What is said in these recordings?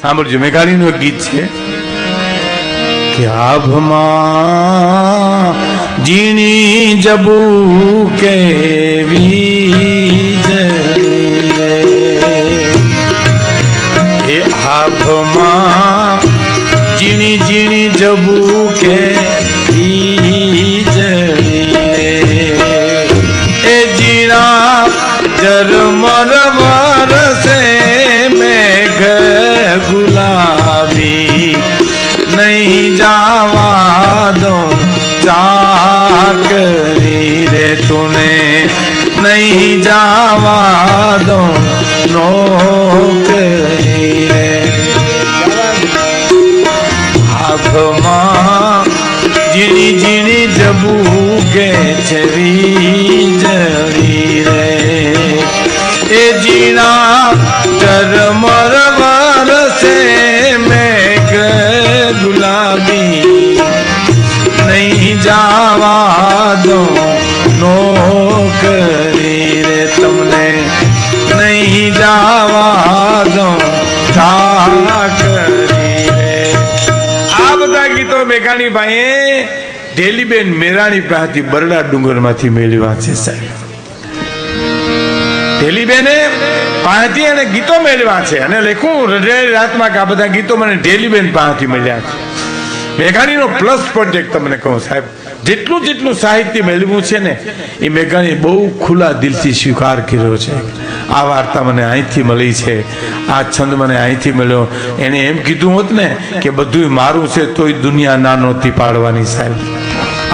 સાંભળજો, મેઘાણીનું એક ગીત છે કે આભમાં જીણી જબુ કેવી એ આભમાં જીણી જીણી જબુ કેવી એ જીણા જરમર વરસે મેઘ ગુલાબી नहीं जावा दो चाकरी रे तूने नहीं जावा दो नौकरी रे आभमा जीनी जीनी जबू के छरी जरी रे ए जीना चरमर वरसे मेघ गुलाबी नहीं जावा दो नौकरी रे तुमने नहीं जावा दो चाकरी रे। આ બધા ગીતો મેઘાણી ભાઈએ ઢેલીબેન મેરાણી પાસેથી બરડા ડુંગરમાંથી મેળવ્યા છે સાહેબ. ઢેલીબેને પાસેથી એને ગીતો મેળવ્યા છે અને લખ્યું રાતમાં કે આ બધા ગીતો મને ઢેલીબેન પાસેથી મળ્યા છે. મેઘાણીનો પ્લસ પોઈન્ટ એક તમને કહું સાહેબ, જેટલું જેટલું સાહિત્ય મેળવ્યું છે ને એ મેઘાણી બહુ ખુલ્લા દિલથી સ્વીકાર કર્યો છે. આ વાર્તા મને અહીંથી મળી છે, આ છંદ મને અહીંથી મળ્યો. એને એમ કીધું હોત ને કે બધું મારું છે તોય દુનિયા ના નહોતી પાડવાની સાહેબ.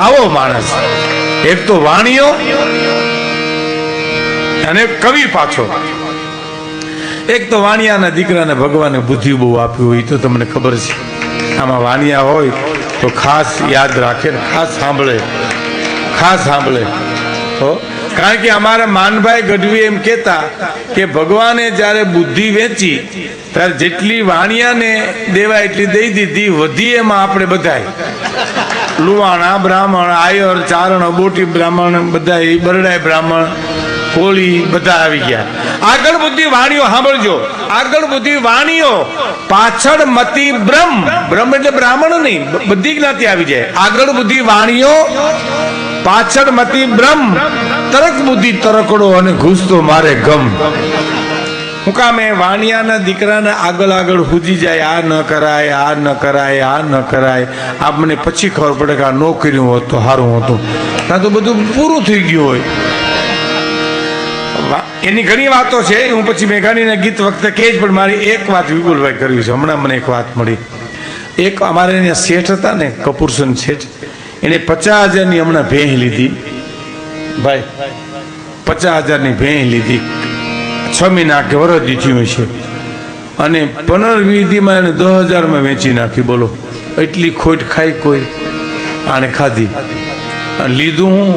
આવો માણસ, એક તો વાણીઓ અને કવિ પાછો. એક તો વાણિયાના દીકરાને ભગવાને બુદ્ધિ બહુ આપ્યું હોય તો તમને ખબર છે. આમાં વાણિયા હોય તો ખાસ યાદ રાખે ને ખાસ સાંભળે તો. કારણ કે અમારા માનભાઈ ગઢવી એમ કહેતા કે ભગવાને જ્યારે બુદ્ધિ વેચી ત્યારે જેટલી વાણિયાને દેવાય એટલી દઈ દીધી, વધી એમાં આપણે બધાય લુવાણા બ્રાહ્મણ, આયર, ચારણ, બોટી બ્રાહ્મણ, બધા બરડાય બ્રાહ્મણ, કોળી બધા આવી ગયા. આગળ બુદ્ધિ વાણીઓ સાંભળજો, આગળ બુદ્ધિ વાણીઓ, પાછળ મતી બ્રહ્મ. બ્રહ્મ એટલે બ્રાહ્મણ નહીં, બધી જ્ઞાતિ આવી જાય. આગળ બુદ્ધિ વાણીઓ, પાછળ મતી બ્રહ્મ, તરક બુદ્ધિ તરકડો અને ઘૂસતો મારે ગમ. હું કામે વાણિયાના દીકરાને આગળ આગળ હુજી જાય, આ ન કરાય, આ ન કરાય, આ ન કરાય. આપણને પછી ખબર પડે કે આ ન કર્યું હોત તો સારું હતું, ત્યાં તો બધું પૂરું થઈ ગયું હોય. એની ઘણી વાતો છે, હું પછી મેઘાણીના ગીત વખતે કહીશ, પણ મારી એક વાત વિપુલભાઈ કરવી છે. હમણાં મને એક વાત મળી. એક અમારે અહીંયા શેઠ હતા ને, કપૂરસન શેઠ, એને 50,000ની હમણાં ભેંસ લીધી ભાઈ, 50,000ની ભેંસ લીધી. 6 મહિના કે વરસ દીધી છે અને પુનર્વિધિમાં એને 10,000માં વેચી નાખી. બોલો, એટલી ખોટ ખાઈ કોઈ આને ખાધી. લીધું હું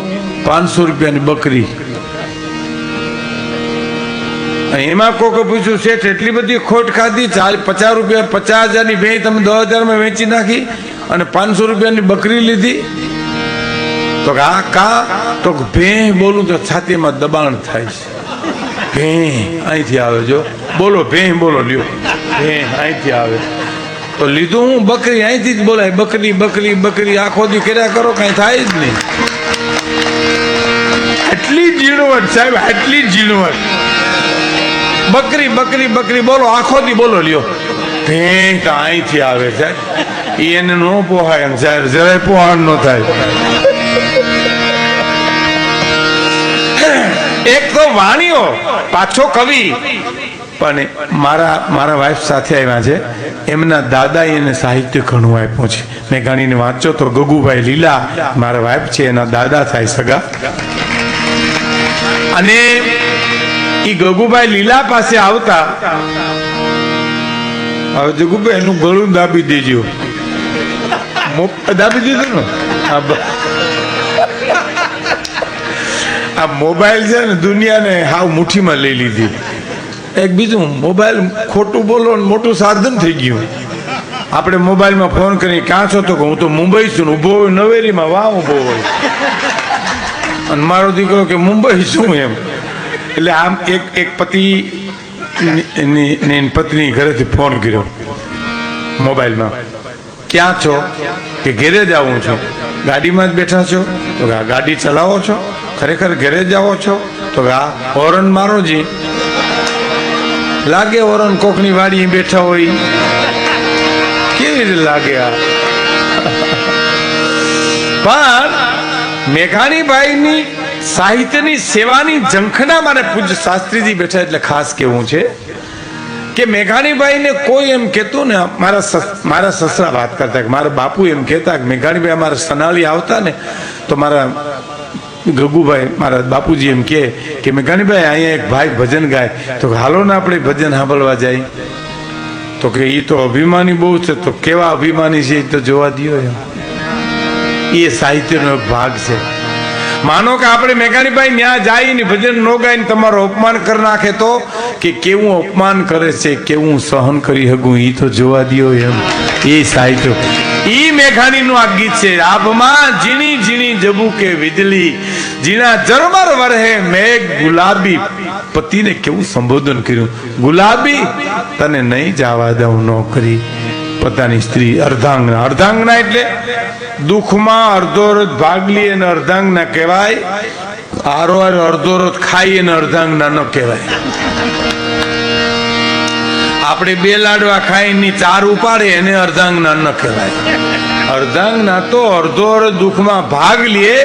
500 રૂપિયાની બકરી. એમાં કોકે પૂછ્યું, શેઠ એટલી બધી ખોટ ખાધી, 50 રૂપિયા 50,000ની ભેંસ તમે 10,000માં વેચી નાખી અને 500 રૂપિયાની બકરી લીધી? તો આ કા? તો ભેં બોલું તો છાતીમાં દબાણ થાય છે. ભેં અહીંથી આવે, જો બોલો ભેં બોલો, લ્યો ભેં અહીંથી આવે. તો લીધું હું બકરી, અહીંથી જ બોલાય બકરી બકરી બકરી. આખો દી કર્યા કરો, કઈ થાય જ નહીં. એટલી ઝીણવટ સાહેબ, એટલી ઝીણવટ. બકરી બકરી બકરી બોલો, આખો દી બોલો, લ્યો ભેં તો અહીંથી આવે સાહેબ. એને ન પોહાય સાહેબ, જરાય પોહાણ ન થાય. એક તો વાણીઓ, પાછો કવિ. પણ મારા વાઇફ સાથે આવ્યા છે, એમના દાદા એને સાહિત્ય ઘણું આપ્યું છે. મેઘાણીને વાંચો તો ગગુભાઈ લીલા મારા વાઇફ છે, એના દાદા થાય સગા. અને એ ગગુભાઈ લીલા પાસે આવતા, હવે જગુભાઈ એનું ગળું દાબી દેજો. દાબી દીધું ને. આ મોબાઈલ છે ને દુનિયાને હાવ મુઠ્ઠીમાં લઈ લીધી. એક બીજું મોબાઈલ ખોટું બોલો ને મોટું સાધન થઈ ગયું. આપણે મોબાઈલમાં ફોન કરી, ક્યાં છો? તો હું તો મુંબઈ છું ને, ઊભો હોય નવેરીમાં, વાહ ઊભો હોય. અને મારો દીકરો કે મુંબઈ શું એમ. એટલે આમ એક પતિ પત્ની ઘરેથી ફોન કર્યો, મોબાઈલમાં, ક્યાં છો કે ઘેરે જ આવું છું, ગાડીમાં જ બેઠા છો તો કે આ ગાડી ચલાવો છો, ખરેખર ઘેરે જ આવો છો તો કે આ હોરન મારો જી, લાગે હોરન કોકની વાડી બેઠા હોય, કેવી રીતે લાગે આ? પણ મેઘાણીભાઈની સાહિત્યની સેવાની ઝંખના મારે પૂજ્ય શાસ્ત્રીજી બેઠા એટલે ખાસ કેવું છે કે મેઘાણીભાઈને કોઈ એમ કહેતું ને, મારા સસરા વાત કરતા, મારા બાપુ એમ કહેતા કે મેઘાણીભાઈ અમારા સનાળી આવતા ને તો મારા ગગુભાઈ મારા બાપુજી એમ કે મેઘાણીભાઈ અહીંયા એક ભાઈ ભજન ગાય તો હાલો ને આપણે ભજન સાંભળવા જાય, તો કે એ તો અભિમાની બહુ છે, તો કેવા અભિમાની છે એ તો જોવા દો. એ સાહિત્યનો એક ભાગ છે. માનો કે આપણે મેઘાણીભાઈ ત્યાં જઈને ભજન નો ગાઈને તમારું અપમાન કરી નાખે તો કે કેવું અપમાન કરે છે, કેવું સહન કરી શકું એ તો જોવા દો. એમ એ સાહિત્ય, ઈ મેઘાણીનું આ ગીત છે. આભમાં ઝીણી ઝીણી જબુકે વીજળી, ઝીણા ઝરમર વરહે મેઘ ગુલાબી. પતિને કેવું સંબોધન કર્યું, ગુલાબી તને નહીં જવા દઉં નોકરી. પોતાની સ્ત્રી અર્ધાંગના, અર્ધાંગના એટલે દુઃખમાં અર્ધોરથ ભાગ લે અને અર્ધાંગના કહેવાય, આરોર અર્ધોરથ ખાઈ અને અર્ધાંગના ન કહેવાય. આપણે બે લાડવા ખાઈને ચાર ઉપાડે એને અર્ધાંગના ન કહેવાય. અર્ધાંગના તો અર્ધોરથ દુઃખમાં ભાગ લે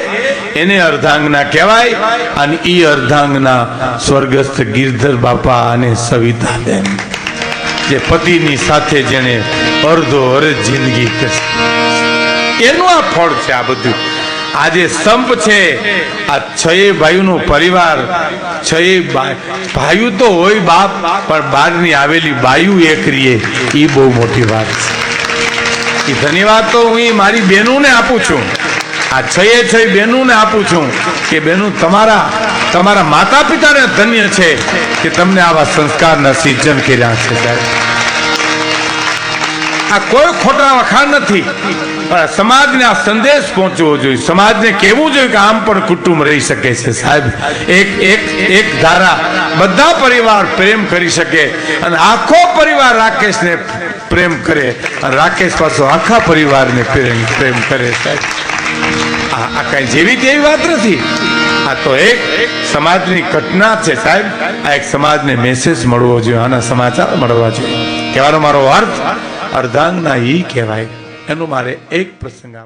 એને અર્ધાંગના કહેવાય. અને ઈ અર્ધાંગના સ્વર્ગસ્થ ગિરધર બાપા અને સવિતાબેન, જે પતિની સાથે જેને અર્ધો અર્ધ જિંદગી કરી, એનું આ ફળ છે. આ બધું આજે સંપ છે. આ છએ ભાઈઓનો પરિવાર, છએ ભાઈઓ તો હોય બાપ, પણ બહારની આવેલી બાયુ એક રીએ, એ બહુ મોટી વાત છે. એ ધન્યવાદ તો હું મારી બહેનોને આપું છું, આ છ બહેનોને આપું છું કે બહેનો તમારા માતા પિતાને ધન્ય છે કે તમને આવા સંસ્કારના સિંચન કર્યા છે. સાહેબ, આ કોઈ ખોટા વખાણ નથી, પણ સમાજને આ સંદેશ પહોંચવો જોઈએ. સમાજને કહેવું જોઈએ કે આમ પણ કુટુંબ રહી શકે છે. સાહેબ, એક ધારા બધા પરિવાર પ્રેમ કરી શકે અને આખો પરિવાર રાકેશને પ્રેમ કરે અને રાકેશ પાછો આખા પરિવારને પ્રેમ કરે. સાહેબ, આ કઈ જેવી તેવી વાત નથી, આ તો એક સમાજની ઘટના છે. સાહેબ, આ એક સમાજને મેસેજ મળવો જોઈએ, આના સમાચાર મળવા જોઈએ. કહેવાનો મારો અર્થ અર્ધાંગના ઈ કહેવાય. એનું મારે એક પ્રસંગ